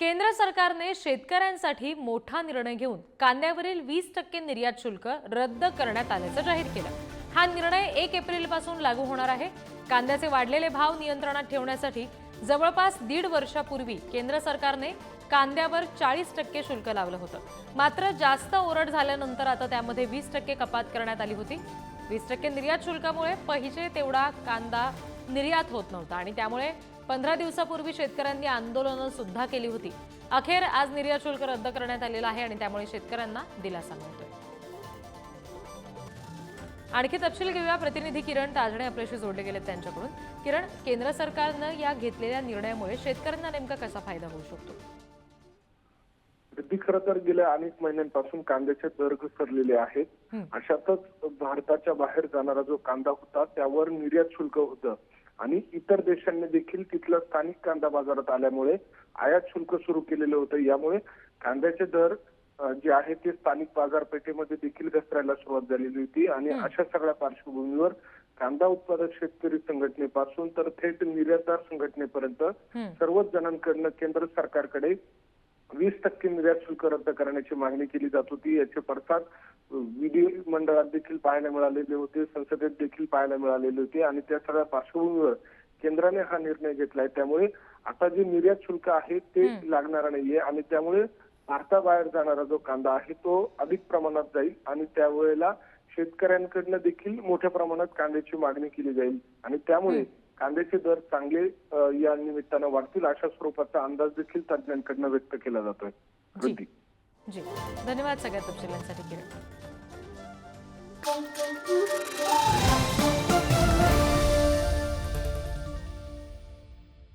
केंद्र सरकारने शेतकऱ्यांसाठी मोठा निर्णय घेऊन कांद्यावरील 20% निर्यात शुल्क रद्द करण्यात आल्याचं जाहीर केलं। हा निर्णय 1 एप्रिलपासून लागू होणार आहे। कांद्याचे वाढलेले भाव नियंत्रणात ठेवण्यासाठी जवळपास 1.5 वर्षापूर्वी केंद्र सरकारने कांद्यावर 40% शुल्क लावलं होतं। मात्र जास्त ओरड झाल्यानंतर आता त्यामध्ये 20% कपात करण्यात आली होती। 20% निर्यात शुल्कामुळे पाहिजे तेवढा कांदा निर्यात होत नव्हता आणि त्यामुळे 15 दिवसापूर्वी शेतकऱ्यांनी आंदोलनं सुद्धा केली होती। अखेर आज निर्यात शुल्क रद्द करण्यात आलेलं आहे आणि त्यामुळे शेतकऱ्यांना दिलासा मिळतोय। आणखी तपशील घेऊया, प्रतिनिधी किरण ताजणे आपल्याशी जोडले गेले त्यांच्याकडून। किरण, केंद्र सरकारनं या घेतलेल्या निर्णयामुळे शेतकऱ्यांना नेमका कसा फायदा होऊ शकतो? खरं तर गेल्या अनेक महिन्यांपासून कांद्याचे दर घसरलेले आहेत। अशातच भारताच्या बाहेर जाणारा जो कांदा होता त्यावर निर्यात शुल्क होतं आणि इतर देशांनी देखील तिथला स्थानिक कांदा बाजारात आल्यामुळे आयात शुल्क सुरू केलेलं होतं। यामुळे कांद्याचे दर जे आहे ते स्थानिक बाजारपेठेमध्ये देखील घसरायला सुरुवात झालेली होती आणि अशा सगळ्या पार्श्वभूमीवर कांदा उत्पादक शेतकरी संघटनेपासून तर थेट निर्यातदार संघटनेपर्यंत सर्वच जणांकडून केंद्र सरकारकडे 20% निर्यात शुल्क रद्द करण्याची मागणी केली जात होती। याचे पडसाद विधिमंडळात देखील पाहायला मिळालेले होते, संसदेत देखील पाहायला मिळालेले होते आणि त्या सगळ्या पार्श्वभूमीवर केंद्राने हा निर्णय घेतलाय। त्यामुळे आता जे निर्यात शुल्क आहे ते लागणार नाहीये आणि त्यामुळे भारताबाहेर जाणारा जो कांदा आहे तो अधिक प्रमाणात जाईल आणि त्यावेळेला शेतकऱ्यांकडून देखील मोठ्या प्रमाणात कांद्याची मागणी केली जाईल आणि त्यामुळे कांद्याचे दर चांगले या निमित्तानं वाढतील अशा स्वरूपाचा अंदाज देखील तज्ज्ञांकडून व्यक्त केला जातोय। जी, धन्यवाद सगळ्या तपशिलांसाठी किरण।